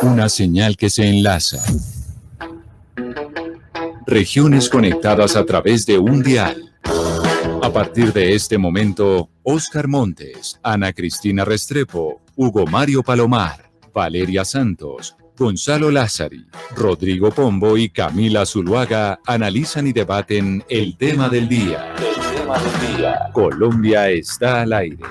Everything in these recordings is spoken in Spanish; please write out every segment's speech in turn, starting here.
Una señal que se enlaza. Regiones conectadas a través de un dial. A partir de este momento, Óscar Montes, Ana Cristina Restrepo, Hugo Mario Palomar, Valeria Santos, Gonzalo Lázari, Rodrigo Pombo y Camila Zuluaga analizan y debaten el tema del día. El tema del día. Colombia está al aire.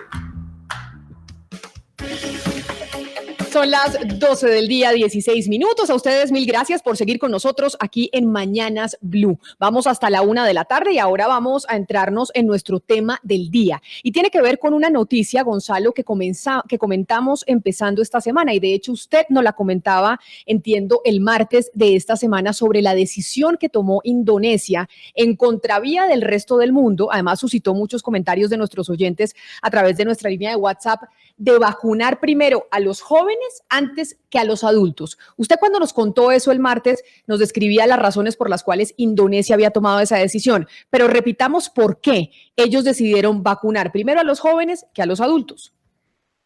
Son las 12 del día, 16 minutos. A ustedes mil gracias por seguir con nosotros aquí en Mañanas Blue. Vamos hasta la 1 de la tarde y ahora vamos a entrarnos en nuestro tema del día. Y tiene que ver con una noticia, Gonzalo, que comentamos empezando esta semana. Y de hecho usted nos la comentaba, entiendo, el martes de esta semana sobre la decisión que tomó Indonesia en contravía del resto del mundo. Además suscitó muchos comentarios de nuestros oyentes a través de nuestra línea de WhatsApp de vacunar primero a los jóvenes antes que a los adultos. Usted cuando nos contó eso el martes nos describía las razones por las cuales Indonesia había tomado esa decisión, pero repitamos por qué ellos decidieron vacunar primero a los jóvenes que a los adultos.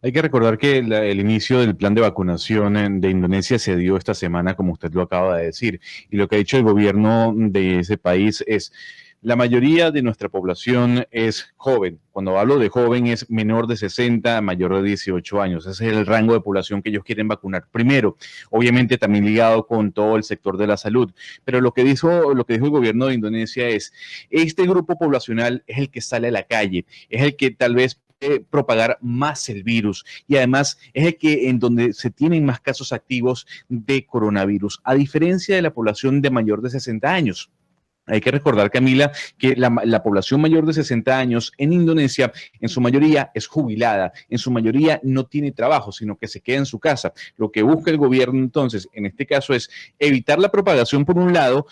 Hay que recordar que el inicio del plan de vacunación de Indonesia se dio esta semana, como usted lo acaba de decir, y lo que ha dicho el gobierno de ese país es: la mayoría de nuestra población es joven. Cuando hablo de joven es menor de 60, mayor de 18 años. Ese es el rango de población que ellos quieren vacunar primero. Obviamente también ligado con todo el sector de la salud. Pero lo que dijo el gobierno de Indonesia es: este grupo poblacional es el que sale a la calle, es el que tal vez propagar más el virus y además es el que en donde se tienen más casos activos de coronavirus, a diferencia de la población de mayor de 60 años. Hay que recordar, Camila, que la población mayor de 60 años en Indonesia, en su mayoría es jubilada, en su mayoría no tiene trabajo, sino que se queda en su casa. Lo que busca el gobierno entonces, en este caso, es evitar la propagación por un lado,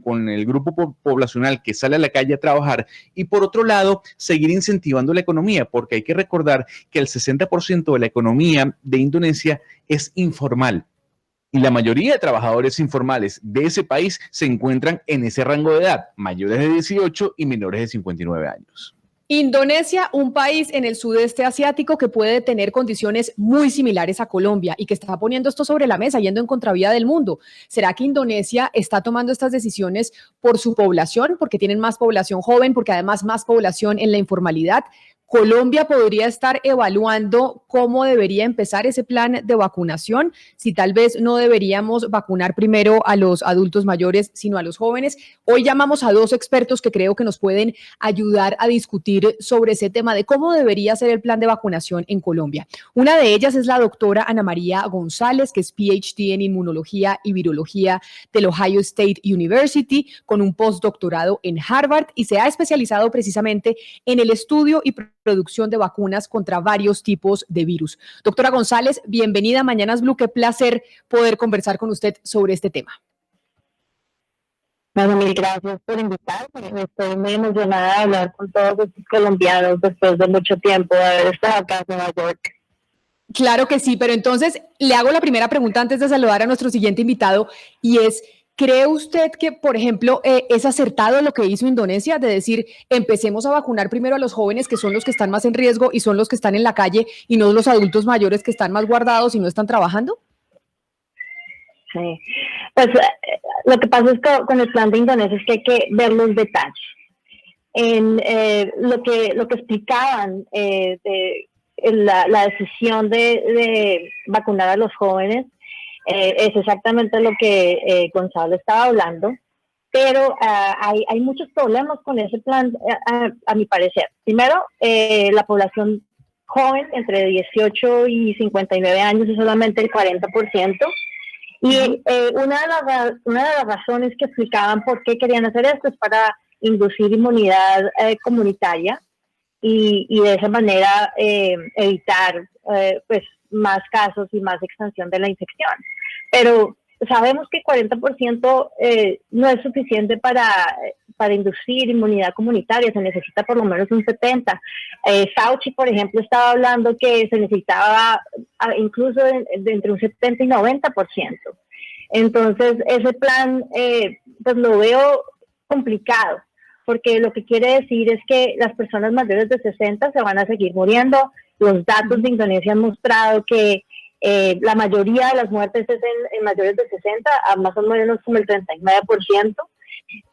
con el grupo poblacional que sale a la calle a trabajar, y por otro lado, seguir incentivando la economía, porque hay que recordar que el 60% de la economía de Indonesia es informal. Y la mayoría de trabajadores informales de ese país se encuentran en ese rango de edad, mayores de 18 y menores de 59 años. Indonesia, un país en el sudeste asiático que puede tener condiciones muy similares a Colombia y que está poniendo esto sobre la mesa, yendo en contravía del mundo. ¿Será que Indonesia está tomando estas decisiones por su población, porque tienen más población joven, porque además más población en la informalidad? Colombia podría estar evaluando cómo debería empezar ese plan de vacunación, si tal vez no deberíamos vacunar primero a los adultos mayores, sino a los jóvenes. Hoy llamamos a dos expertos que creo que nos pueden ayudar a discutir sobre ese tema de cómo debería ser el plan de vacunación en Colombia. Una de ellas es la doctora Ana María González, que es PhD en Inmunología y Virología del Ohio State University, con un postdoctorado en Harvard, y se ha especializado precisamente en el estudio y producción de vacunas contra varios tipos de virus. Doctora González, bienvenida a Mañanas Blue. Qué placer poder conversar con usted sobre este tema. Bueno, mil gracias por invitarme. Estoy muy emocionada de hablar con todos estos colombianos después de mucho tiempo de haber estado acá en Nueva York. Claro que sí, pero entonces le hago la primera pregunta antes de saludar a nuestro siguiente invitado, y es: ¿cree usted que, por ejemplo, es acertado lo que hizo Indonesia de decir empecemos a vacunar primero a los jóvenes, que son los que están más en riesgo y son los que están en la calle, y no los adultos mayores que están más guardados y no están trabajando? Sí, pues lo que pasa es que con el plan de Indonesia es que hay que ver los detalles. En lo que explicaban de la decisión de vacunar a los jóvenes, es exactamente lo que Gonzalo estaba hablando, pero hay muchos problemas con ese plan, a mi parecer. Primero, la población joven entre 18 y 59 años es solamente el 40%, y una de las razones que explicaban por qué querían hacer esto es para inducir inmunidad comunitaria, y de esa manera evitar pues más casos y más extensión de la infección. Pero sabemos que 40% no es suficiente para inducir inmunidad comunitaria, se necesita por lo menos un 70%. Fauci, por ejemplo, estaba hablando que se necesitaba incluso entre un 70 y 90%. Entonces, ese plan pues lo veo complicado, porque lo que quiere decir es que las personas mayores de 60 se van a seguir muriendo. Los datos de Indonesia han mostrado que La mayoría de las muertes es en mayores de 60, a más o menos como el 39%.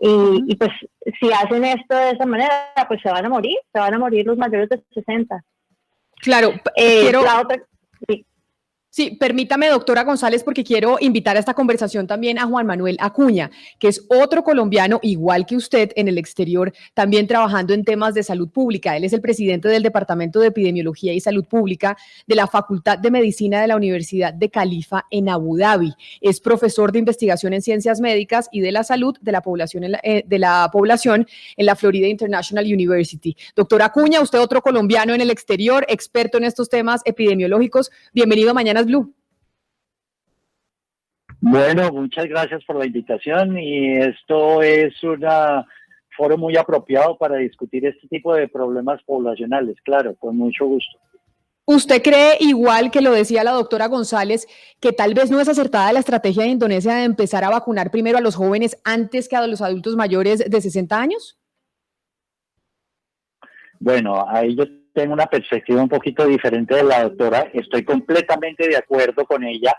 Y pues si hacen esto de esa manera, pues se van a morir los mayores de 60. Claro, la otra, sí. Sí, permítame, doctora González, porque quiero invitar a esta conversación también a Juan Manuel Acuña, que es otro colombiano, igual que usted, en el exterior, también trabajando en temas de salud pública. Él es el presidente del Departamento de Epidemiología y Salud Pública de la Facultad de Medicina de la Universidad de Califa en Abu Dhabi. Es profesor de investigación en ciencias médicas y de la salud de la población en la Florida International University. Doctora Acuña, usted otro colombiano en el exterior, experto en estos temas epidemiológicos. Bienvenido a Mañanas Blue. Bueno, muchas gracias por la invitación y esto es un foro muy apropiado para discutir este tipo de problemas poblacionales, claro, con mucho gusto. ¿Usted cree, igual que lo decía la doctora González, que tal vez no es acertada la estrategia de Indonesia de empezar a vacunar primero a los jóvenes antes que a los adultos mayores de 60 años? Bueno, ahí yo tengo una perspectiva un poquito diferente de la doctora. Estoy completamente de acuerdo con ella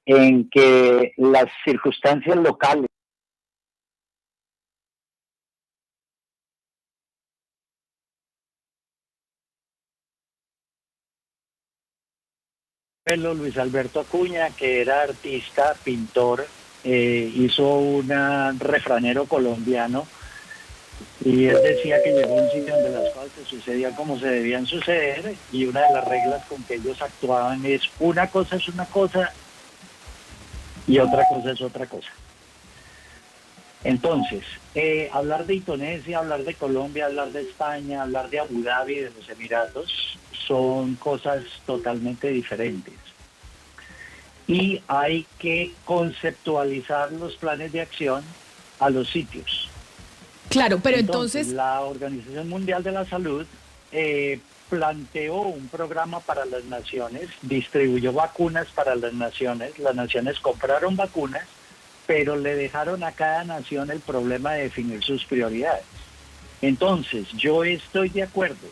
en que las circunstancias locales Luis Alberto Acuña, que era artista, pintor, hizo un refranero colombiano y él decía que llegó a un sitio donde las cosas se sucedían como se debían suceder y una de las reglas con que ellos actuaban es una cosa es una cosa y otra cosa es otra cosa. Entonces, hablar de Indonesia, hablar de Colombia, hablar de España, hablar de Abu Dhabi, de los Emiratos, son cosas totalmente diferentes. Y hay que conceptualizar los planes de acción a los sitios. Claro, pero entonces la Organización Mundial de la Salud planteó un programa para las naciones, distribuyó vacunas para las naciones compraron vacunas, pero le dejaron a cada nación el problema de definir sus prioridades. Entonces, yo estoy de acuerdo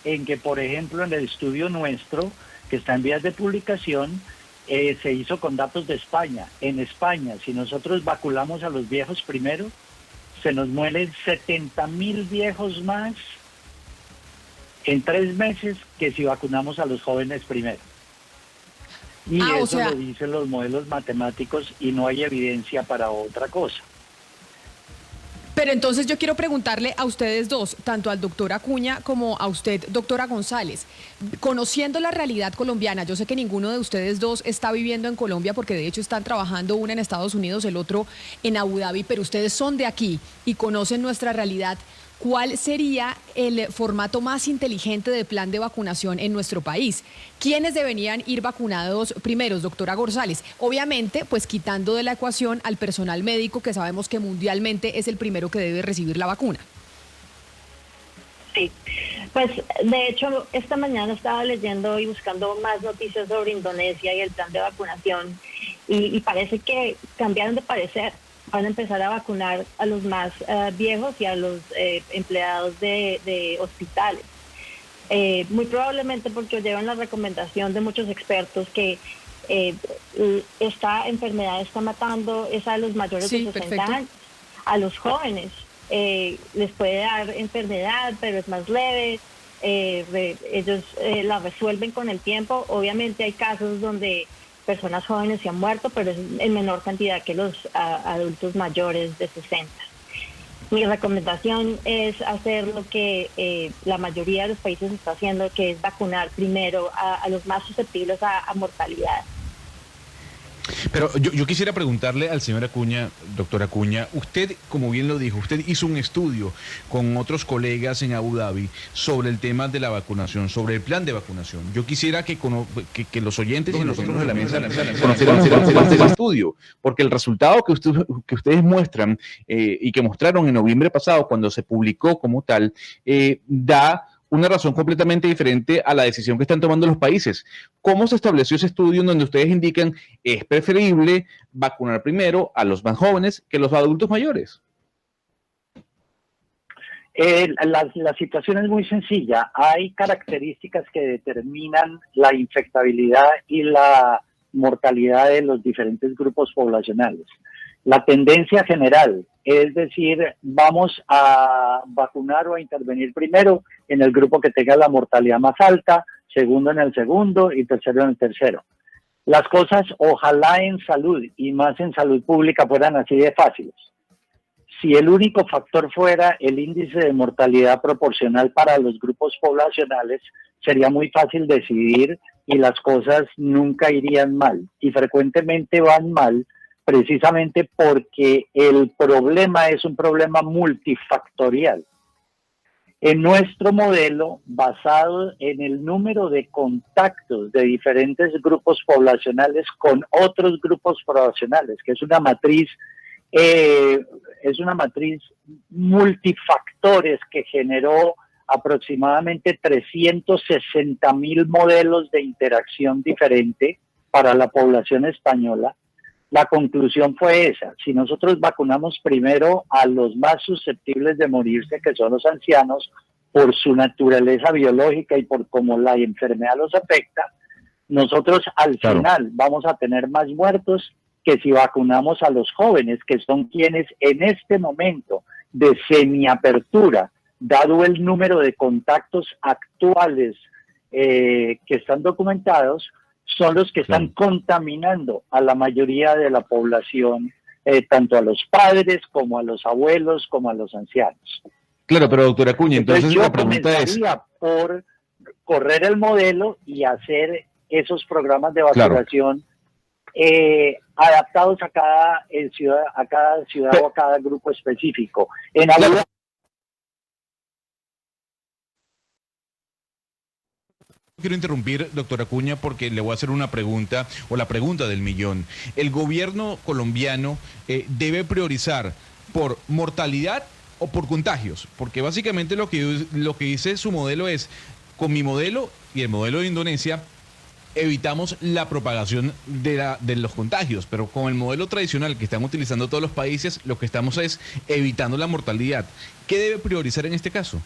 en que, por ejemplo, en el estudio nuestro, que está en vías de publicación, se hizo con datos de España. En España, si nosotros vacunamos a los viejos primero, se nos mueren 70,000 viejos más en 3 meses que si vacunamos a los jóvenes primero. Y eso lo dicen los modelos matemáticos y no hay evidencia para otra cosa. Pero entonces yo quiero preguntarle a ustedes dos, tanto al doctor Acuña como a usted, doctora González, conociendo la realidad colombiana, yo sé que ninguno de ustedes dos está viviendo en Colombia porque de hecho están trabajando, uno en Estados Unidos, el otro en Abu Dhabi, pero ustedes son de aquí y conocen nuestra realidad. ¿Cuál sería el formato más inteligente de plan de vacunación en nuestro país? ¿Quiénes deberían ir vacunados primeros, doctora González? Obviamente, pues quitando de la ecuación al personal médico, que sabemos que mundialmente es el primero que debe recibir la vacuna. Sí, pues de hecho esta mañana estaba leyendo y buscando más noticias sobre Indonesia y el plan de vacunación y parece que cambiaron de parecer. Van a empezar a vacunar a los más viejos y a los empleados de hospitales. Muy probablemente porque llevan la recomendación de muchos expertos que esta enfermedad está matando es a los mayores de 60 años, a los jóvenes. Les puede dar enfermedad, pero es más leve. Ellos la resuelven con el tiempo. Obviamente hay casos donde personas jóvenes se han muerto, pero es en menor cantidad que los adultos mayores de 60. Mi recomendación es hacer lo que la mayoría de los países está haciendo, que es vacunar primero a los más susceptibles a mortalidad. Pero yo quisiera preguntarle al señor Acuña, doctor Acuña, usted, como bien lo dijo, usted hizo un estudio con otros colegas en Abu Dhabi sobre el tema de la vacunación, sobre el plan de vacunación. Yo quisiera que los oyentes y nosotros de la mesa conocieran el estudio, porque el resultado que ustedes muestran y que mostraron en noviembre pasado, cuando se publicó como tal, da una razón completamente diferente a la decisión que están tomando los países. ¿Cómo se estableció ese estudio en donde ustedes indican es preferible vacunar primero a los más jóvenes que los adultos mayores? La situación es muy sencilla. Hay características que determinan la infectabilidad y la mortalidad de los diferentes grupos poblacionales. La tendencia general, es decir, vamos a vacunar o a intervenir primero en el grupo que tenga la mortalidad más alta, segundo en el segundo y tercero en el tercero. Las cosas, ojalá en salud y más en salud pública, fueran así de fáciles. Si el único factor fuera el índice de mortalidad proporcional para los grupos poblacionales, sería muy fácil decidir y las cosas nunca irían mal. Y frecuentemente van mal precisamente porque el problema es un problema multifactorial. En nuestro modelo, basado en el número de contactos de diferentes grupos poblacionales con otros grupos poblacionales, que es una matriz multifactores que generó aproximadamente 360,000 modelos de interacción diferente para la población española. La conclusión fue esa: si nosotros vacunamos primero a los más susceptibles de morirse, que son los ancianos, por su naturaleza biológica y por cómo la enfermedad los afecta, nosotros al final vamos a tener más muertos que si vacunamos a los jóvenes, que son quienes en este momento de semiapertura, dado el número de contactos actuales que están documentados, son los que están contaminando a la mayoría de la población, tanto a los padres como a los abuelos como a los ancianos. Claro, pero doctora Acuña, entonces yo la pregunta es... por correr el modelo y hacer esos programas de vacunación adaptados a cada ciudad, o a cada grupo específico. Quiero interrumpir, doctora Acuña, porque le voy a hacer una pregunta, o la pregunta del millón. ¿El gobierno colombiano debe priorizar por mortalidad o por contagios? Porque básicamente lo que dice su modelo es, con mi modelo y el modelo de Indonesia, evitamos la propagación de los contagios, pero con el modelo tradicional que están utilizando todos los países, lo que estamos es evitando la mortalidad. ¿Qué debe priorizar en este caso?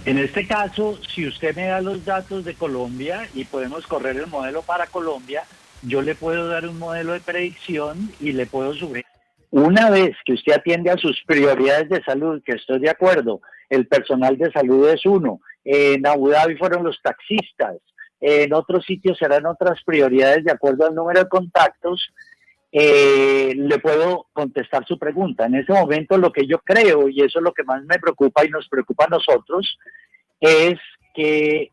En este caso, si usted me da los datos de Colombia y podemos correr el modelo para Colombia, yo le puedo dar un modelo de predicción y le puedo subir. Una vez que usted atiende a sus prioridades de salud, que estoy de acuerdo, el personal de salud es uno, en Abu Dhabi fueron los taxistas, en otros sitios serán otras prioridades de acuerdo al número de contactos, le puedo contestar su pregunta. En ese momento lo que yo creo, y eso es lo que más me preocupa y nos preocupa a nosotros, es que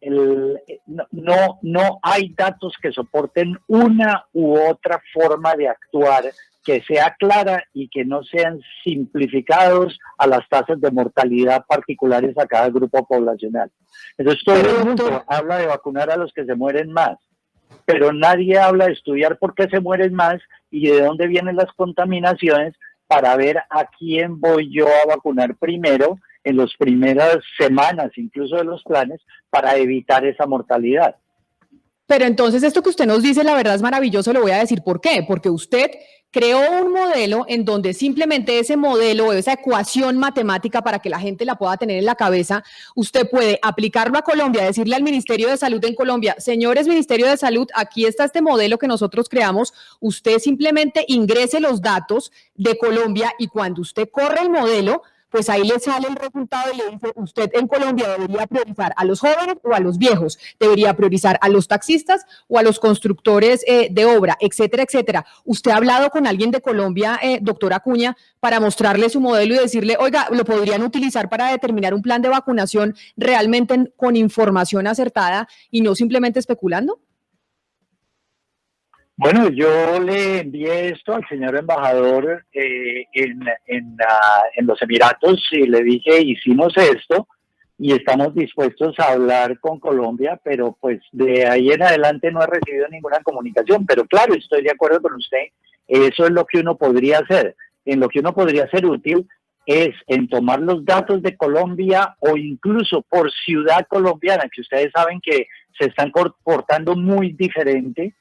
no hay datos que soporten una u otra forma de actuar que sea clara y que no sean simplificados a las tasas de mortalidad particulares a cada grupo poblacional. Entonces todo el mundo habla de vacunar a los que se mueren más, pero nadie habla de estudiar por qué se mueren más y de dónde vienen las contaminaciones para ver a quién voy yo a vacunar primero en las primeras semanas, incluso de los planes, para evitar esa mortalidad. Pero entonces esto que usted nos dice, la verdad es maravilloso, le voy a decir por qué. Porque usted creó un modelo en donde simplemente ese modelo, esa ecuación matemática, para que la gente la pueda tener en la cabeza, usted puede aplicarlo a Colombia, decirle al Ministerio de Salud en Colombia: señores Ministerio de Salud, aquí está este modelo que nosotros creamos, usted simplemente ingrese los datos de Colombia y cuando usted corre el modelo, pues ahí le sale el resultado y le dice: usted en Colombia debería priorizar a los jóvenes o a los viejos, debería priorizar a los taxistas o a los constructores de obra, etcétera, etcétera. ¿Usted ha hablado con alguien de Colombia, doctora Acuña, para mostrarle su modelo y decirle: oiga, lo podrían utilizar para determinar un plan de vacunación realmente con información acertada y no simplemente especulando? Bueno, yo le envié esto al señor embajador en los Emiratos y le dije: hicimos esto y estamos dispuestos a hablar con Colombia, pero pues de ahí en adelante no he recibido ninguna comunicación. Pero claro, estoy de acuerdo con usted, eso es lo que uno podría hacer. En lo que uno podría ser útil es en tomar los datos de Colombia o incluso por ciudad colombiana, que ustedes saben que se están comportando muy diferente.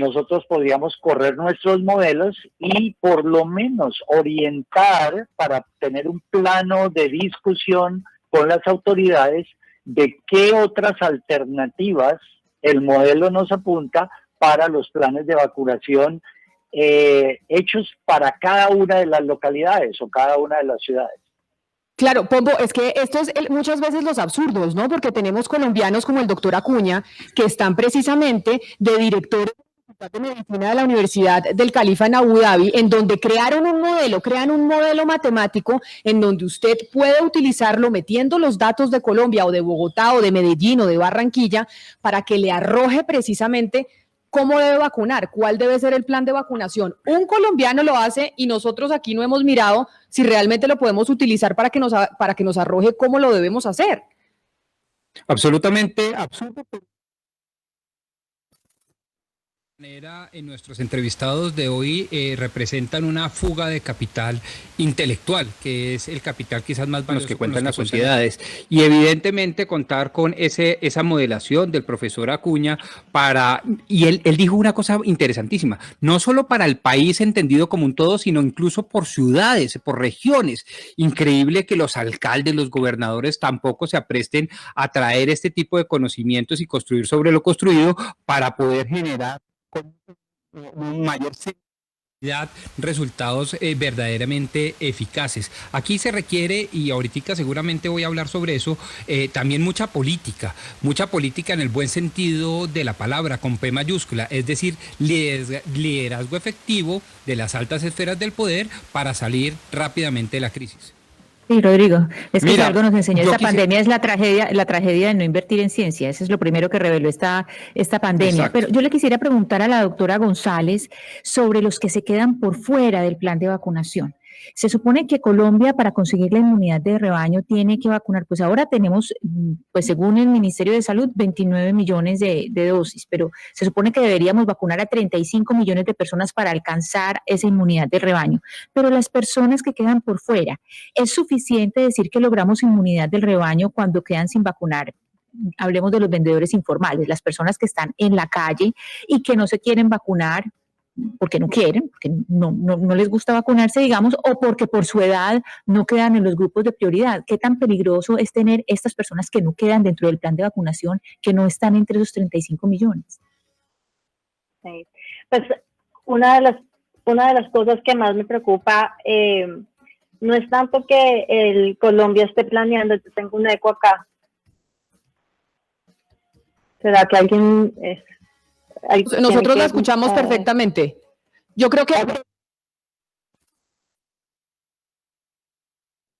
nosotros podríamos correr nuestros modelos y por lo menos orientar para tener un plano de discusión con las autoridades de qué otras alternativas el modelo nos apunta para los planes de vacunación hechos para cada una de las localidades o cada una de las ciudades. Claro, Pombo, es que esto es muchas veces los absurdos, ¿no? Porque tenemos colombianos como el doctor Acuña, que están precisamente de directores de Medicina de la Universidad del Califa en Abu Dhabi, en donde crean un modelo matemático en donde usted puede utilizarlo metiendo los datos de Colombia o de Bogotá o de Medellín o de Barranquilla para que le arroje precisamente cómo debe vacunar, cuál debe ser el plan de vacunación. Un colombiano lo hace y nosotros aquí no hemos mirado si realmente lo podemos utilizar para que nos arroje cómo lo debemos hacer. Absolutamente absurdo. En nuestros entrevistados de hoy representan una fuga de capital intelectual, que es el capital quizás más valioso que cuentan las sociedades. Y evidentemente contar con esa modelación del profesor Acuña y él dijo una cosa interesantísima, no solo para el país entendido como un todo, sino incluso por ciudades, por regiones. Increíble que los alcaldes, los gobernadores tampoco se apresten a traer este tipo de conocimientos y construir sobre lo construido para poder generar con mayor seguridad resultados verdaderamente eficaces. Aquí se requiere, y ahorita seguramente voy a hablar sobre eso, también mucha política en el buen sentido de la palabra, con P mayúscula, es decir, liderazgo efectivo de las altas esferas del poder para salir rápidamente de la crisis. Sí, Rodrigo, es que si algo nos enseñó esta pandemia es la tragedia de no invertir en ciencia. Eso es lo primero que reveló esta pandemia. Exacto. Pero yo le quisiera preguntar a la doctora González sobre los que se quedan por fuera del plan de vacunación. Se supone que Colombia, para conseguir la inmunidad de rebaño, tiene que vacunar. Pues ahora tenemos, pues según el Ministerio de Salud, 29 millones de dosis, pero se supone que deberíamos vacunar a 35 millones de personas para alcanzar esa inmunidad de rebaño. Pero las personas que quedan por fuera, ¿es suficiente decir que logramos inmunidad del rebaño cuando quedan sin vacunar? Hablemos de los vendedores informales, las personas que están en la calle y que no se quieren vacunar porque no quieren, porque no les gusta vacunarse, digamos, o porque por su edad no quedan en los grupos de prioridad. ¿Qué tan peligroso es tener estas personas que no quedan dentro del plan de vacunación, que no están entre esos 35 millones? Sí. Pues una de las cosas que más me preocupa no es tanto que el Colombia esté planeando, yo tengo un eco acá. ¿Será que alguien... Nosotros la escuchamos perfectamente. Yo creo que...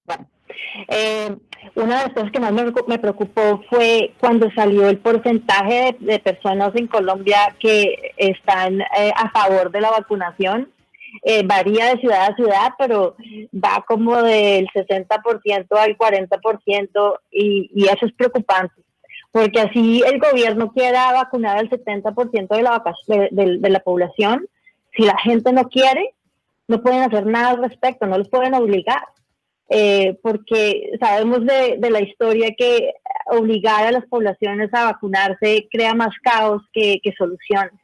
Bueno, una de las cosas que más me preocupó fue cuando salió el porcentaje de personas en Colombia que están a favor de la vacunación. Varía de ciudad a ciudad, pero va como del 60% al 40% y eso es preocupante. Porque así el gobierno quiera vacunar al 70% de la población, si la gente no quiere, no pueden hacer nada al respecto, no los pueden obligar. Porque sabemos de la historia que obligar a las poblaciones a vacunarse crea más caos que soluciones,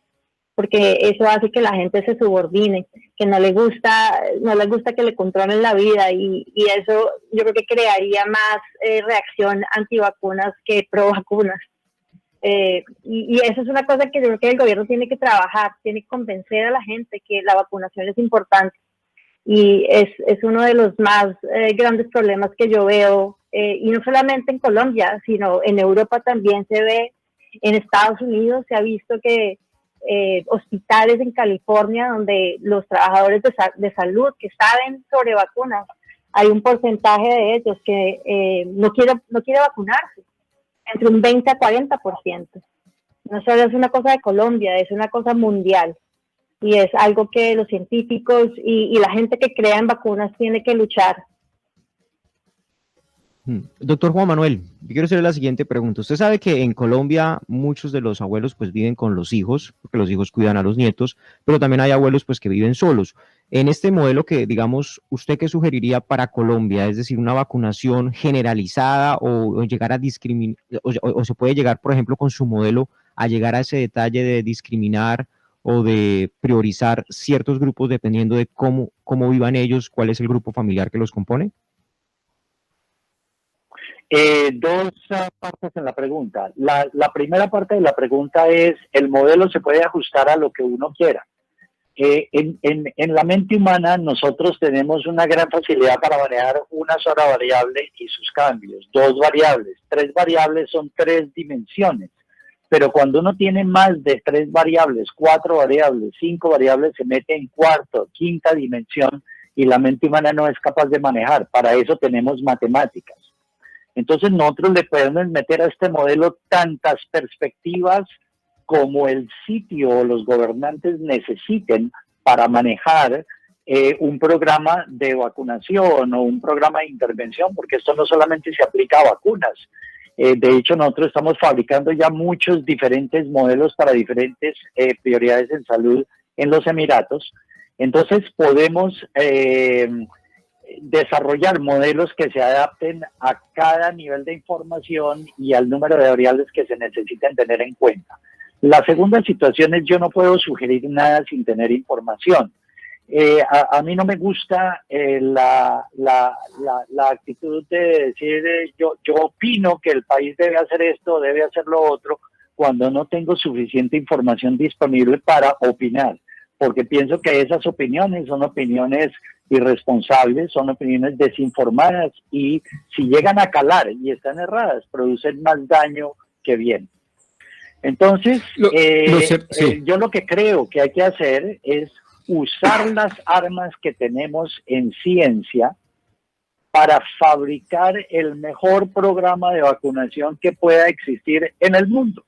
porque eso hace que la gente se subordine, que no le gusta que le controlen la vida y eso yo creo que crearía más reacción antivacunas que pro vacunas. Y eso es una cosa que yo creo que el gobierno tiene que trabajar, tiene que convencer a la gente que la vacunación es importante y es uno de los más grandes problemas que yo veo, y no solamente en Colombia, sino en Europa también se ve, en Estados Unidos se ha visto que hospitales en California donde los trabajadores de salud que saben sobre vacunas, hay un porcentaje de ellos que no quiere vacunarse, entre un 20 a 40%. No solo es una cosa de Colombia, es una cosa mundial y es algo que los científicos y la gente que crea en vacunas tiene que luchar. Doctor Juan Manuel, yo quiero hacerle la siguiente pregunta. Usted sabe que en Colombia muchos de los abuelos pues viven con los hijos, porque los hijos cuidan a los nietos, pero también hay abuelos pues que viven solos. En este modelo que, digamos, ¿usted qué sugeriría para Colombia? Es decir, una vacunación generalizada o llegar a discriminar, o se puede llegar, por ejemplo, con su modelo a llegar a ese detalle de discriminar o de priorizar ciertos grupos dependiendo de cómo vivan ellos, cuál es el grupo familiar que los compone? Dos partes en la pregunta. La primera parte de la pregunta es, el modelo se puede ajustar a lo que uno quiera. En la mente humana nosotros tenemos una gran facilidad para manejar una sola variable y sus cambios, 2 variables, 3 variables son 3 dimensiones, pero cuando uno tiene más de 3 variables, 4 variables, 5 variables, se mete en cuarto, quinta dimensión y la mente humana no es capaz de manejar. Para eso tenemos matemáticas. Entonces nosotros le podemos meter a este modelo tantas perspectivas como el sitio o los gobernantes necesiten para manejar un programa de vacunación o un programa de intervención, porque esto no solamente se aplica a vacunas. De hecho, nosotros estamos fabricando ya muchos diferentes modelos para diferentes prioridades en salud en los Emiratos. Entonces podemos desarrollar modelos que se adapten a cada nivel de información y al número de variables que se necesiten tener en cuenta. La segunda situación es yo no puedo sugerir nada sin tener información. A mí no me gusta la actitud de decir yo opino que el país debe hacer esto, debe hacer lo otro, cuando no tengo suficiente información disponible para opinar, porque pienso que esas opiniones son opiniones irresponsables, son opiniones desinformadas y si llegan a calar y están erradas, producen más daño que bien. Entonces, yo lo que creo que hay que hacer es usar las armas que tenemos en ciencia para fabricar el mejor programa de vacunación que pueda existir en el mundo.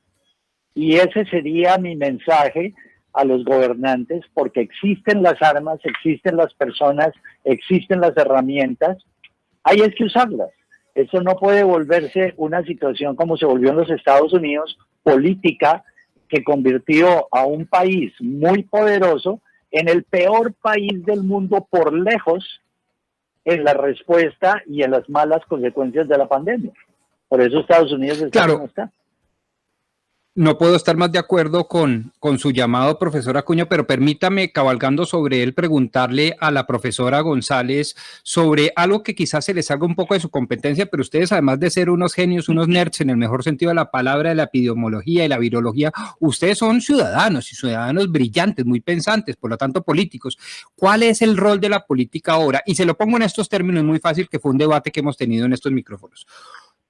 Y ese sería mi mensaje a los gobernantes, porque existen las armas, existen las personas, existen las herramientas, hay que usarlas. Eso no puede volverse una situación como se volvió en los Estados Unidos, política, que convirtió a un país muy poderoso en el peor país del mundo por lejos en la respuesta y en las malas consecuencias de la pandemia. Por eso Estados Unidos está como está. No puedo estar más de acuerdo con su llamado, profesor Acuña, pero permítame, cabalgando sobre él, preguntarle a la profesora González sobre algo que quizás se les salga un poco de su competencia, pero ustedes, además de ser unos genios, unos nerds en el mejor sentido de la palabra, de la epidemiología y la virología, ustedes son ciudadanos y ciudadanos brillantes, muy pensantes, por lo tanto políticos. ¿Cuál es el rol de la política ahora? Y se lo pongo en estos términos muy fácil, que fue un debate que hemos tenido en estos micrófonos.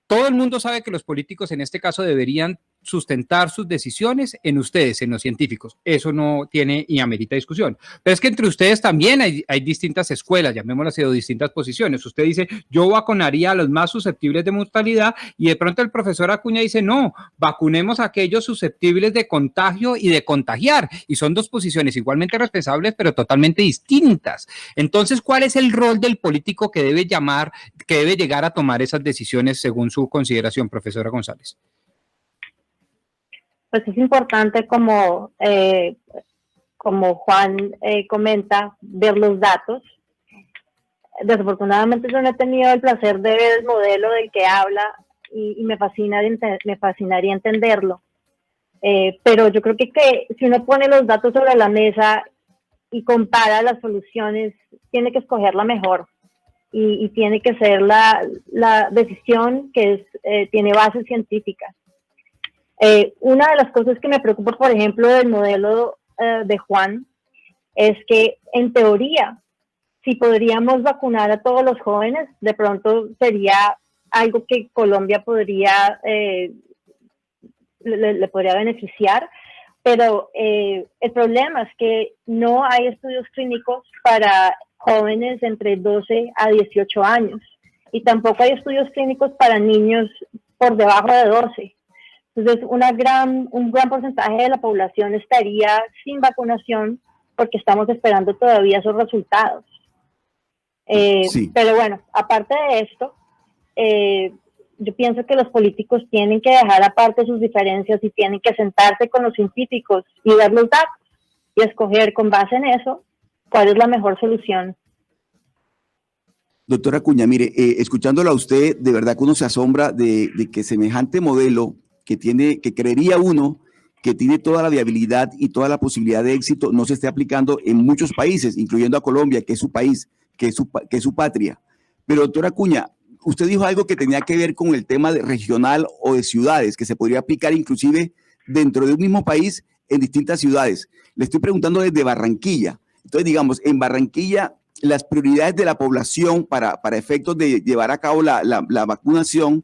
Todo el mundo sabe que los políticos en este caso deberían sustentar sus decisiones en ustedes, en los científicos. Eso no tiene y amerita discusión. Pero es que entre ustedes también hay distintas escuelas, llamémoslas así, o distintas posiciones. Usted dice, yo vacunaría a los más susceptibles de mortalidad, y de pronto el profesor Acuña dice, no, vacunemos a aquellos susceptibles de contagio y de contagiar. Y son dos posiciones igualmente responsables, pero totalmente distintas. Entonces, ¿cuál es el rol del político que debe llegar a tomar esas decisiones según su consideración, profesora González? Pues es importante, como Juan comenta, ver los datos. Desafortunadamente yo no he tenido el placer de ver el modelo del que habla y me fascinaría entenderlo. Pero yo creo que si uno pone los datos sobre la mesa y compara las soluciones, tiene que escoger la mejor y tiene que ser la decisión que tiene bases científicas. Una de las cosas que me preocupa, por ejemplo, del modelo de Juan, es que en teoría, si podríamos vacunar a todos los jóvenes, de pronto sería algo que Colombia podría le podría beneficiar, pero el problema es que no hay estudios clínicos para jóvenes entre 12 a 18 años y tampoco hay estudios clínicos para niños por debajo de 12. Entonces, un gran porcentaje de la población estaría sin vacunación porque estamos esperando todavía esos resultados. Sí. Pero bueno, aparte de esto, yo pienso que los políticos tienen que dejar aparte sus diferencias y tienen que sentarse con los científicos y ver los datos y escoger con base en eso cuál es la mejor solución. Doctora Acuña, mire, escuchándolo a usted, de verdad que uno se asombra de que semejante modelo que creería uno que tiene toda la viabilidad y toda la posibilidad de éxito, no se esté aplicando en muchos países, incluyendo a Colombia, que es su país, que es su patria. Pero, doctora Acuña, usted dijo algo que tenía que ver con el tema de regional o de ciudades, que se podría aplicar inclusive dentro de un mismo país en distintas ciudades. Le estoy preguntando desde Barranquilla. Entonces, digamos, en Barranquilla, las prioridades de la población para efectos de llevar a cabo la vacunación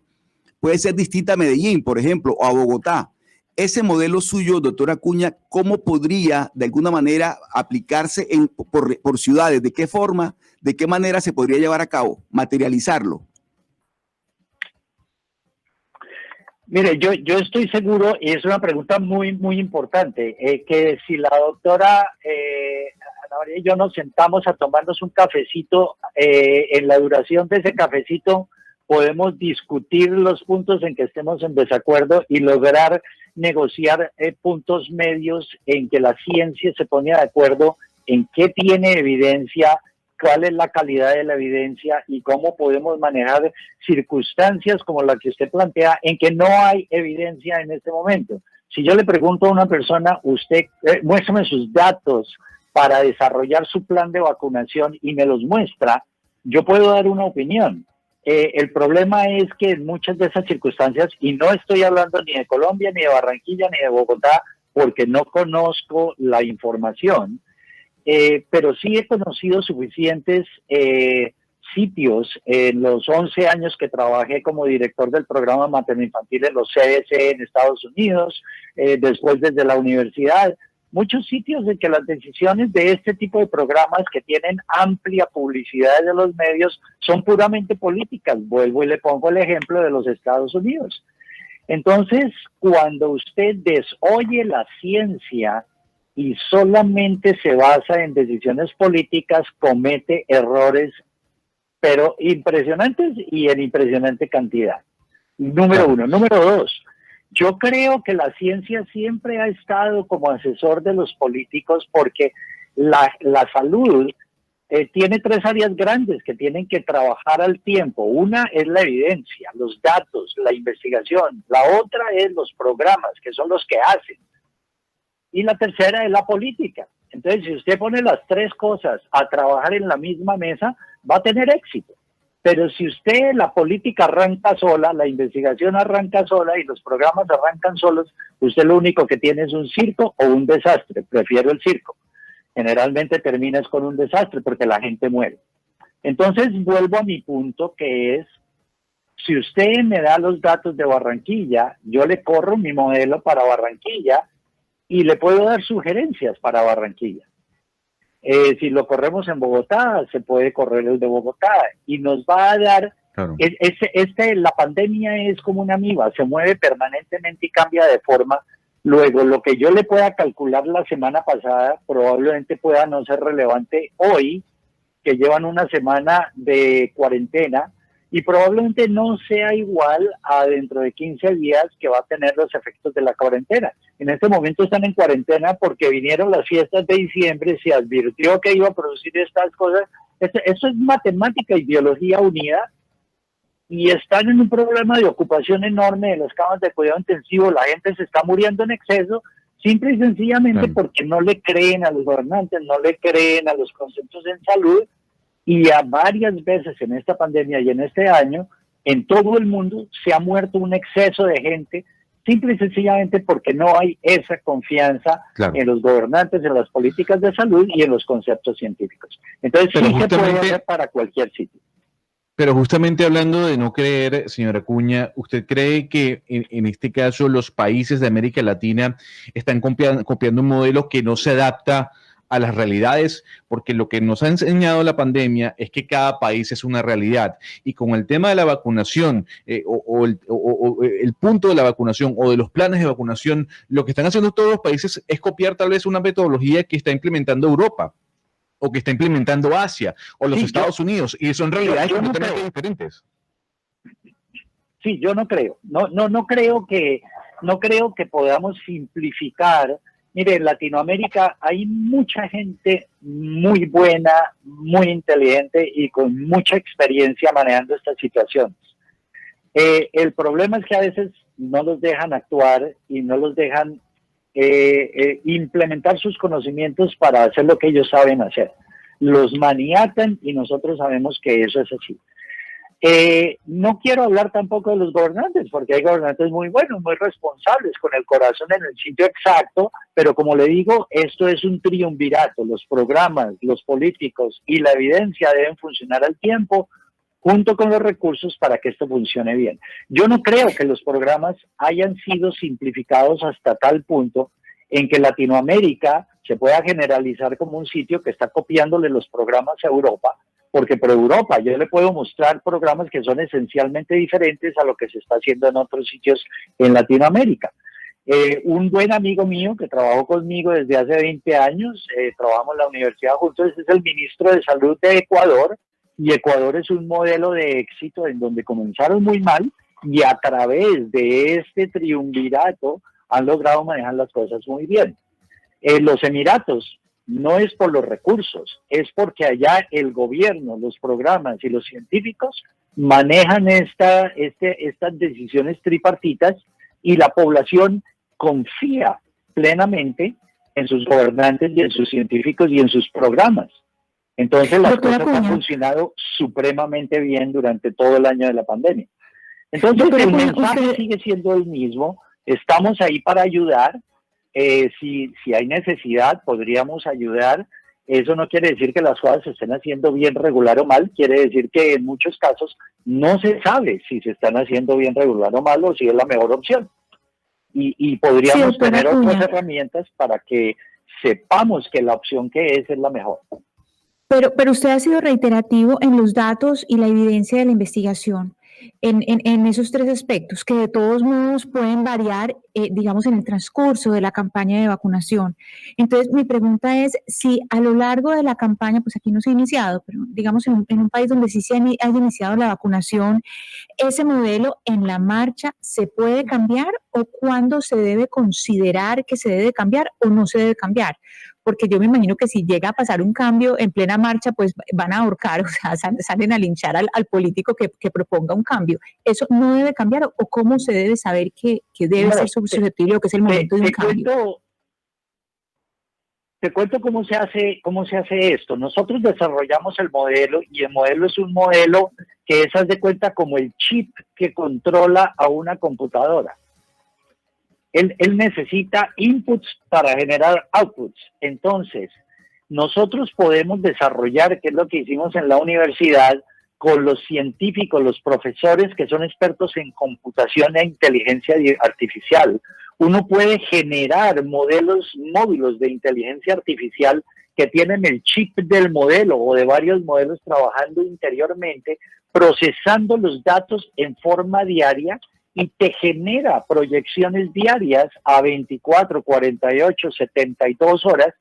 puede ser distinta a Medellín, por ejemplo, o a Bogotá. Ese modelo suyo, doctora Acuña, ¿cómo podría de alguna manera aplicarse por ciudades? ¿De qué forma, de qué manera se podría llevar a cabo, materializarlo? Mire, yo estoy seguro, y es una pregunta muy, muy importante, que si la doctora Ana María y yo nos sentamos a tomarnos un cafecito, en la duración de ese cafecito podemos discutir los puntos en que estemos en desacuerdo y lograr negociar puntos medios en que la ciencia se pone de acuerdo en qué tiene evidencia, cuál es la calidad de la evidencia y cómo podemos manejar circunstancias como la que usted plantea en que no hay evidencia en este momento. Si yo le pregunto a una persona, usted muéstrame sus datos para desarrollar su plan de vacunación y me los muestra, yo puedo dar una opinión. El problema es que en muchas de esas circunstancias, y no estoy hablando ni de Colombia, ni de Barranquilla, ni de Bogotá, porque no conozco la información, pero sí he conocido suficientes sitios en los 11 años que trabajé como director del programa materno-infantil en los CDC en Estados Unidos, después desde la universidad, muchos sitios en que las decisiones de este tipo de programas que tienen amplia publicidad de los medios son puramente políticas. Vuelvo y le pongo el ejemplo de los Estados Unidos. Entonces, cuando usted desoye la ciencia y solamente se basa en decisiones políticas, comete errores, pero impresionantes y en impresionante cantidad. Número uno. Número dos, yo creo que la ciencia siempre ha estado como asesor de los políticos porque la salud tiene tres áreas grandes que tienen que trabajar al tiempo. Una es la evidencia, los datos, la investigación. La otra es los programas, que son los que hacen. Y la tercera es la política. Entonces, si usted pone las tres cosas a trabajar en la misma mesa, va a tener éxito. Pero si usted, la política arranca sola, la investigación arranca sola y los programas arrancan solos, usted lo único que tiene es un circo o un desastre. Prefiero el circo. Generalmente terminas con un desastre porque la gente muere. Entonces, vuelvo a mi punto, que es, si usted me da los datos de Barranquilla, yo le corro mi modelo para Barranquilla y le puedo dar sugerencias para Barranquilla. Si lo corremos en Bogotá, se puede correr el de Bogotá y nos va a dar, claro. La pandemia es como una amiba, se mueve permanentemente y cambia de forma. Luego, lo que yo le pueda calcular la semana pasada probablemente pueda no ser relevante hoy, que llevan una semana de cuarentena, y probablemente no sea igual a dentro de 15 días que va a tener los efectos de la cuarentena. En este momento están en cuarentena porque vinieron las fiestas de diciembre, se advirtió que iba a producir estas cosas. Eso es matemática y biología unida, y están en un problema de ocupación enorme de las camas de cuidado intensivo. La gente se está muriendo en exceso, simple y sencillamente porque no le creen a los gobernantes, no le creen a los conceptos en salud. Y a varias veces en esta pandemia y en este año, en todo el mundo se ha muerto un exceso de gente, simple y sencillamente porque no hay esa confianza en los gobernantes, en las políticas de salud y en los conceptos científicos. Entonces sí se puede hacer para cualquier sitio. Pero justamente hablando de no creer, señora Acuña, ¿usted cree que en este caso los países de América Latina están copiando un modelo que no se adapta a las realidades? Porque lo que nos ha enseñado la pandemia es que cada país es una realidad, y con el tema de la vacunación el punto de la vacunación o de los planes de vacunación, lo que están haciendo todos los países es copiar tal vez una metodología que está implementando Europa o que está implementando Asia o los Estados Unidos, y son realidades completamente diferentes. Sí, yo no creo. No creo que podamos simplificar. Mire, en Latinoamérica hay mucha gente muy buena, muy inteligente y con mucha experiencia manejando estas situaciones. El problema es que a veces no los dejan actuar y no los dejan implementar sus conocimientos para hacer lo que ellos saben hacer. Los maniatan y nosotros sabemos que eso es así. No quiero hablar tampoco de los gobernantes, porque hay gobernantes muy buenos, muy responsables, con el corazón en el sitio exacto, pero como le digo, esto es un triunvirato. Los programas, los políticos y la evidencia deben funcionar al tiempo, junto con los recursos para que esto funcione bien. Yo no creo que los programas hayan sido simplificados hasta tal punto en que Latinoamérica se pueda generalizar como un sitio que está copiándole los programas a Europa, porque por Europa yo le puedo mostrar programas que son esencialmente diferentes a lo que se está haciendo en otros sitios en Latinoamérica. Un buen amigo mío que trabajó conmigo desde hace 20 años, trabajamos en la universidad juntos, es el ministro de Salud de Ecuador, y Ecuador es un modelo de éxito en donde comenzaron muy mal y a través de este triunvirato han logrado manejar las cosas muy bien. Los Emiratos no es por los recursos, es porque allá el gobierno, los programas y los científicos manejan estas decisiones tripartitas y la población confía plenamente en sus gobernantes y en sus científicos y en sus programas. Entonces las cosas han funcionado supremamente bien durante todo el año de la pandemia. Entonces el mensaje sigue siendo el mismo, estamos ahí para ayudar, si hay necesidad podríamos ayudar. Eso no quiere decir que las cosas se estén haciendo bien, regular o mal, quiere decir que en muchos casos no se sabe si se están haciendo bien, regular o mal, o si es la mejor opción. Y podríamos tener otras herramientas para que sepamos que la opción que es la mejor. Pero usted ha sido reiterativo en los datos y la evidencia de la investigación, en esos tres aspectos, que de todos modos pueden variar, digamos, en el transcurso de la campaña de vacunación. Entonces, mi pregunta es si a lo largo de la campaña, pues aquí no se ha iniciado, pero digamos en un país donde sí se ha iniciado la vacunación, ¿ese modelo en la marcha se puede cambiar o cuándo se debe considerar que se debe cambiar o no se debe cambiar? Porque yo me imagino que si llega a pasar un cambio en plena marcha, pues van a ahorcar, o sea, salen a linchar al político que proponga un cambio. ¿Eso no debe cambiar o cómo se debe saber que debe ser susceptible o que es el momento de un cambio? Te cuento cómo se hace esto. Nosotros desarrollamos el modelo y el modelo es un modelo que es, haz de cuenta, como el chip que controla a una computadora. Él necesita inputs para generar outputs. Entonces, nosotros podemos desarrollar, que es lo que hicimos en la universidad, con los científicos, los profesores que son expertos en computación e inteligencia artificial. Uno puede generar módulos de inteligencia artificial que tienen el chip del modelo o de varios modelos trabajando interiormente, procesando los datos en forma diaria, y te genera proyecciones diarias a 24, 48, 72 horas,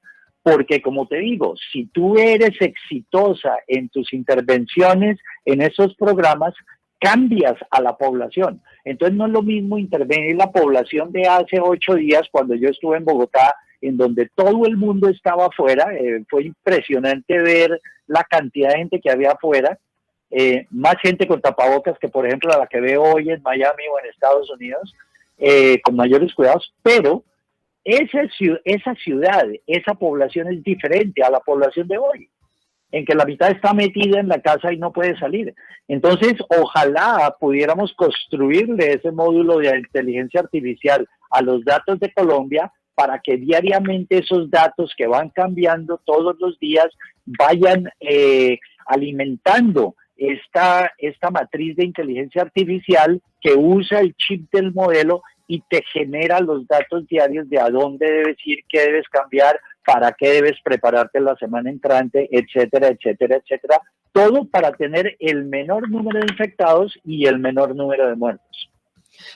porque como te digo, si tú eres exitosa en tus intervenciones en esos programas, cambias a la población. Entonces no es lo mismo intervenir la población de hace 8 días cuando yo estuve en Bogotá, en donde todo el mundo estaba afuera. Fue impresionante ver la cantidad de gente que había afuera. Más gente con tapabocas que, por ejemplo, la que veo hoy en Miami o en Estados Unidos, con mayores cuidados, pero esa ciudad, esa población es diferente a la población de hoy, en que la mitad está metida en la casa y no puede salir. Entonces, ojalá pudiéramos construirle ese módulo de inteligencia artificial a los datos de Colombia para que diariamente esos datos que van cambiando todos los días vayan alimentando esta matriz de inteligencia artificial que usa el chip del modelo y te genera los datos diarios de a dónde debes ir, qué debes cambiar, para qué debes prepararte la semana entrante, etcétera, etcétera, etcétera. Todo para tener el menor número de infectados y el menor número de muertos.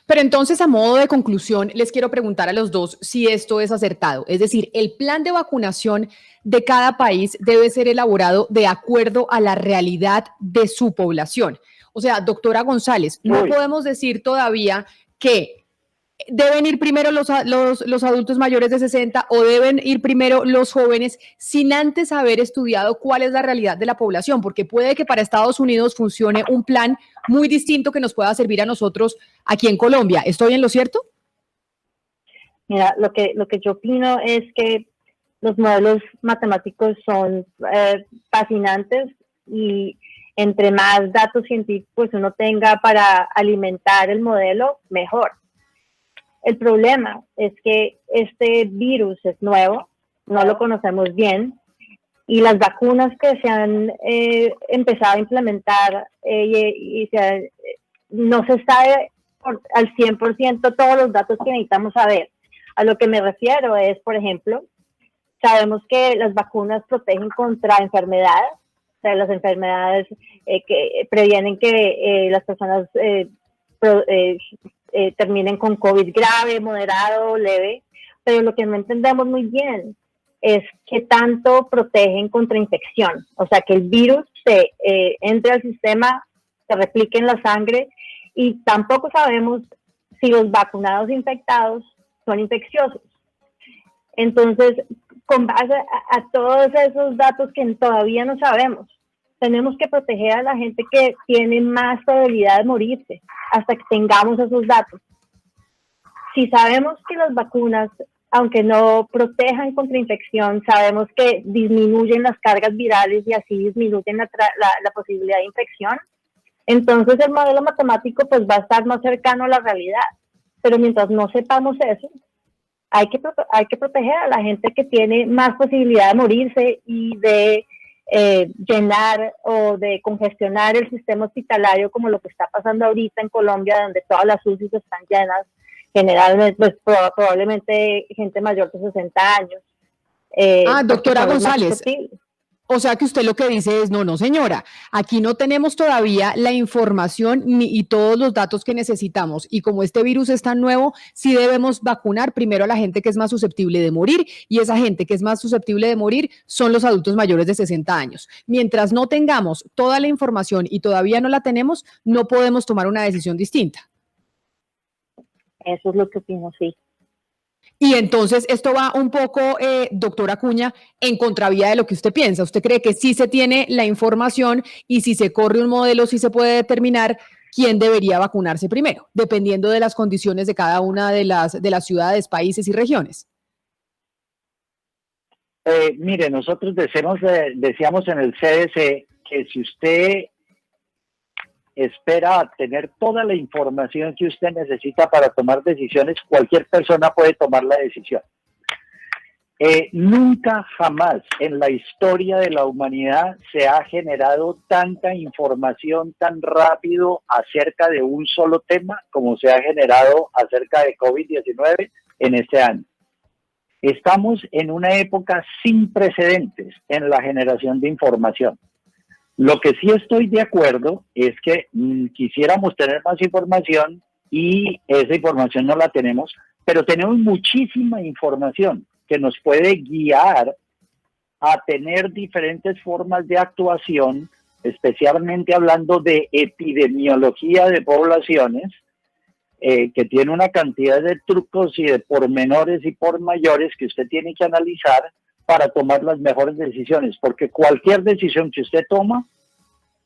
Pero entonces, a modo de conclusión, les quiero preguntar a los dos si esto es acertado. Es decir, el plan de vacunación de cada país debe ser elaborado de acuerdo a la realidad de su población. O sea, doctora González, no podemos decir todavía que deben ir primero los adultos mayores de 60 o deben ir primero los jóvenes sin antes haber estudiado cuál es la realidad de la población, porque puede que para Estados Unidos funcione un plan muy distinto que nos pueda servir a nosotros aquí en Colombia. ¿Estoy en lo cierto? Mira, lo que yo opino es que los modelos matemáticos son fascinantes y entre más datos científicos uno tenga para alimentar el modelo, mejor. El problema es que este virus es nuevo, no lo conocemos bien, y las vacunas que se han empezado a implementar no se sabe al 100% todos los datos que necesitamos saber. A lo que me refiero es, por ejemplo, sabemos que las vacunas protegen contra enfermedades, o sea, las enfermedades que previenen que las personas terminen con COVID grave, moderado, leve, pero lo que no entendemos muy bien es qué tanto protegen contra infección, o sea, que el virus se entre al sistema, se replique en la sangre, y tampoco sabemos si los vacunados infectados son infecciosos. Entonces, con base a todos esos datos que todavía no sabemos, tenemos que proteger a la gente que tiene más probabilidad de morirse hasta que tengamos esos datos. Si sabemos que las vacunas, aunque no protejan contra infección, sabemos que disminuyen las cargas virales y así disminuyen la posibilidad de infección, entonces el modelo matemático pues va a estar más cercano a la realidad. Pero mientras no sepamos eso, hay que proteger a la gente que tiene más posibilidad de morirse y de llenar o de congestionar el sistema hospitalario, como lo que está pasando ahorita en Colombia, donde todas las UCIs están llenas, generalmente, pues probablemente gente mayor de 60 años. Doctora González, o sea que usted lo que dice es, no señora, aquí no tenemos todavía la información y todos los datos que necesitamos, y como este virus es tan nuevo, sí debemos vacunar primero a la gente que es más susceptible de morir, y esa gente que es más susceptible de morir son los adultos mayores de 60 años. Mientras no tengamos toda la información y todavía no la tenemos, no podemos tomar una decisión distinta. Eso es lo que opino, sí. Y entonces esto va un poco, doctora Acuña, en contravía de lo que usted piensa. ¿Usted cree que sí se tiene la información y si se corre un modelo sí se puede determinar quién debería vacunarse primero, dependiendo de las condiciones de cada una de las ciudades, países y regiones? Mire, nosotros decíamos en el CDC que si usted espera tener toda la información que usted necesita para tomar decisiones, cualquier persona puede tomar la decisión. Nunca jamás en la historia de la humanidad se ha generado tanta información tan rápido acerca de un solo tema como se ha generado acerca de COVID-19 en este año. Estamos en una época sin precedentes en la generación de información. Lo que sí estoy de acuerdo es que quisiéramos tener más información y esa información no la tenemos, pero tenemos muchísima información que nos puede guiar a tener diferentes formas de actuación, especialmente hablando de epidemiología de poblaciones, que tiene una cantidad de trucos y de pormenores y por mayores que usted tiene que analizar para tomar las mejores decisiones, porque cualquier decisión que usted toma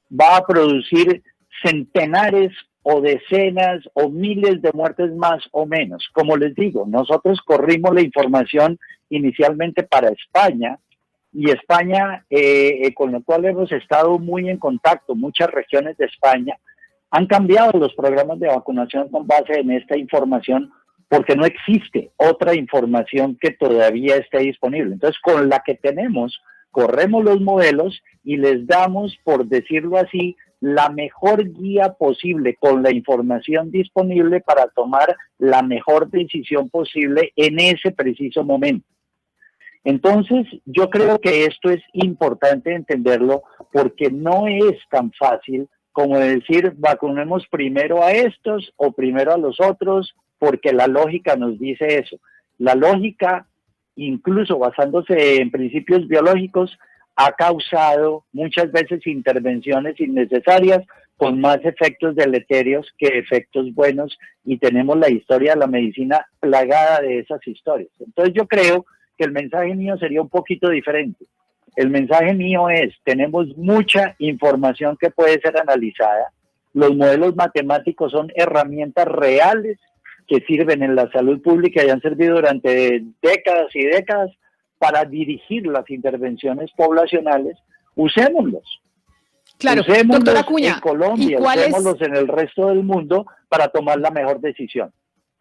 va a producir centenares o decenas o miles de muertes más o menos. Como les digo, nosotros corrimos la información inicialmente para España, y España, con lo cual hemos estado muy en contacto, muchas regiones de España han cambiado los programas de vacunación con base en esta información, porque no existe otra información que todavía esté disponible. Entonces, con la que tenemos, corremos los modelos y les damos, por decirlo así, la mejor guía posible con la información disponible para tomar la mejor decisión posible en ese preciso momento. Entonces, yo creo que esto es importante entenderlo, porque no es tan fácil como decir vacunemos primero a estos o primero a los otros, porque la lógica nos dice eso. La lógica, incluso basándose en principios biológicos, ha causado muchas veces intervenciones innecesarias con más efectos deleterios que efectos buenos, y tenemos la historia de la medicina plagada de esas historias. Entonces yo creo que el mensaje mío sería un poquito diferente. El mensaje mío es, tenemos mucha información que puede ser analizada. Los modelos matemáticos son herramientas reales que sirven en la salud pública y han servido durante décadas y décadas para dirigir las intervenciones poblacionales, usémoslos. Claro, Usémoslos doctora Acuña, en Colombia, usémoslos en el resto del mundo para tomar la mejor decisión.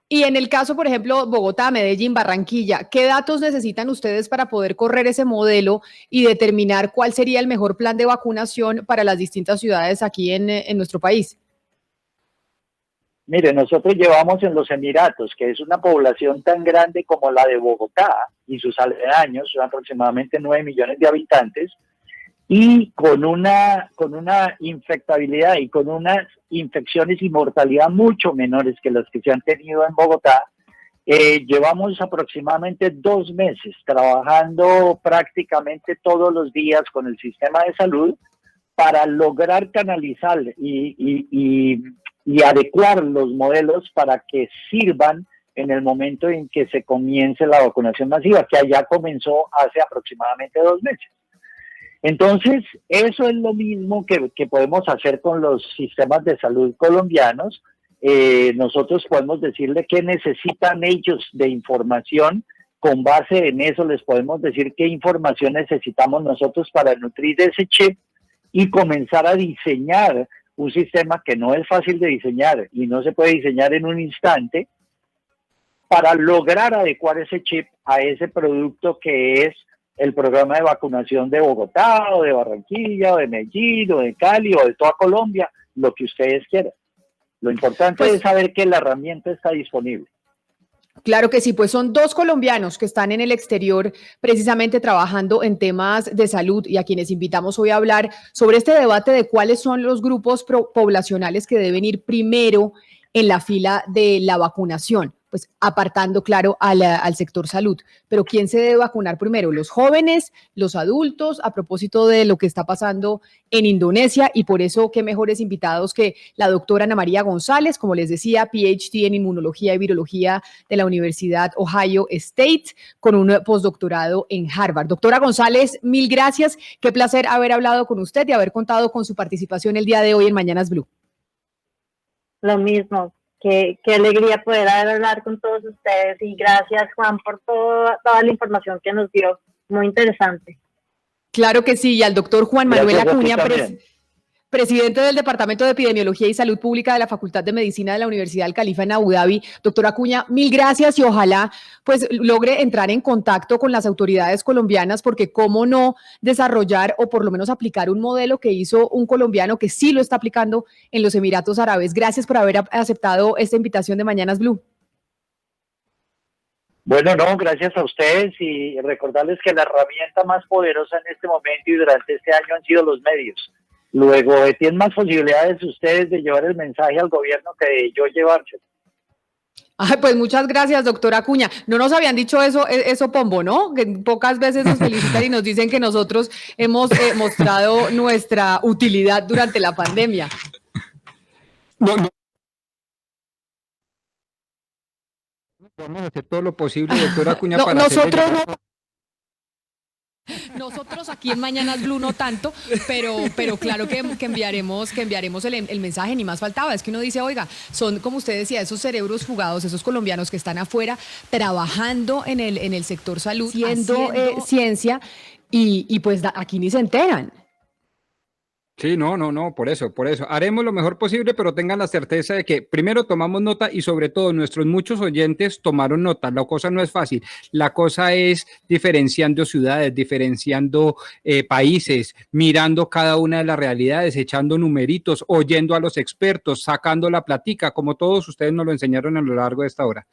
Y en el caso, por ejemplo, Bogotá, Medellín, Barranquilla, ¿qué datos necesitan ustedes para poder correr ese modelo y determinar cuál sería el mejor plan de vacunación para las distintas ciudades aquí en nuestro país? Mire, nosotros llevamos en los Emiratos, que es una población tan grande como la de Bogotá y sus aledaños, son aproximadamente 9 millones de habitantes, y con una infectabilidad y con unas infecciones y mortalidad mucho menores que las que se han tenido en Bogotá. Llevamos aproximadamente 2 meses trabajando prácticamente todos los días con el sistema de salud para lograr canalizar y adecuar los modelos para que sirvan en el momento en que se comience la vacunación masiva, que allá comenzó hace aproximadamente 2 meses. Entonces, eso es lo mismo que podemos hacer con los sistemas de salud colombianos. Nosotros podemos decirle qué necesitan ellos de información. Con base en eso les podemos decir qué información necesitamos nosotros para nutrir ese chip y comenzar a diseñar un sistema que no es fácil de diseñar y no se puede diseñar en un instante, para lograr adecuar ese chip a ese producto que es el programa de vacunación de Bogotá, o de Barranquilla, o de Medellín, o de Cali, o de toda Colombia, lo que ustedes quieran. Lo importante es saber que la herramienta está disponible. Claro que sí, pues son 2 colombianos que están en el exterior precisamente trabajando en temas de salud y a quienes invitamos hoy a hablar sobre este debate de cuáles son los grupos poblacionales que deben ir primero en la fila de la vacunación, pues apartando, claro, al sector salud. Pero ¿quién se debe vacunar primero? ¿Los jóvenes, los adultos? A propósito de lo que está pasando en Indonesia, y por eso qué mejores invitados que la doctora Ana María González, como les decía, PhD en Inmunología y Virología de la Universidad Ohio State, con un postdoctorado en Harvard. Doctora González, mil gracias. Qué placer haber hablado con usted y haber contado con su participación el día de hoy en Mañanas Blue. Lo mismo, qué alegría poder hablar con todos ustedes, y gracias, Juan, por toda la información que nos dio, muy interesante. Claro que sí, y al doctor Juan Manuel Acuña, presidente del Departamento de Epidemiología y Salud Pública de la Facultad de Medicina de la Universidad del Califa en Abu Dhabi. Doctor Acuña, mil gracias, y ojalá pues logre entrar en contacto con las autoridades colombianas, porque cómo no desarrollar o por lo menos aplicar un modelo que hizo un colombiano que sí lo está aplicando en los Emiratos Árabes. Gracias por haber aceptado esta invitación de Mañanas Blue. Bueno, no, gracias a ustedes, y recordarles que la herramienta más poderosa en este momento y durante este año han sido los medios. Luego tienen más posibilidades ustedes de llevar el mensaje al gobierno que de yo llevárselo. Ay, pues muchas gracias, doctora Acuña. No nos habían dicho eso, Pombo, ¿no? Que pocas veces nos felicitan y nos dicen que nosotros hemos mostrado nuestra utilidad durante la pandemia. No. Vamos a hacer todo lo posible, doctora Acuña, para nosotros no. Nosotros aquí en Mañanas Blue no tanto, pero claro que enviaremos el mensaje, ni más faltaba. Es que uno dice, oiga, son, como usted decía, esos cerebros fugados, esos colombianos que están afuera trabajando en el sector salud, haciendo ciencia, y pues aquí ni se enteran. Sí, no, por eso. Haremos lo mejor posible, pero tengan la certeza de que primero tomamos nota, y sobre todo nuestros muchos oyentes tomaron nota. La cosa no es fácil, la cosa es diferenciando ciudades, diferenciando países, mirando cada una de las realidades, echando numeritos, oyendo a los expertos, sacando la platica, como todos ustedes nos lo enseñaron a lo largo de esta hora.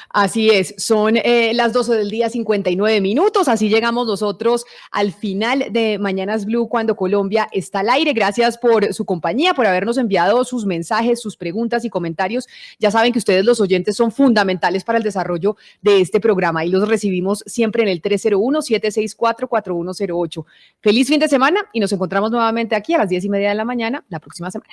Así es, son las 12 del día, 59 minutos, así llegamos nosotros al final de Mañanas Blue, cuando Colombia está al aire. Gracias por su compañía, por habernos enviado sus mensajes, sus preguntas y comentarios. Ya saben que ustedes, los oyentes, son fundamentales para el desarrollo de este programa, y los recibimos siempre en el 301-764-4108. Feliz fin de semana, y nos encontramos nuevamente aquí a las 10:30 de la mañana la próxima semana.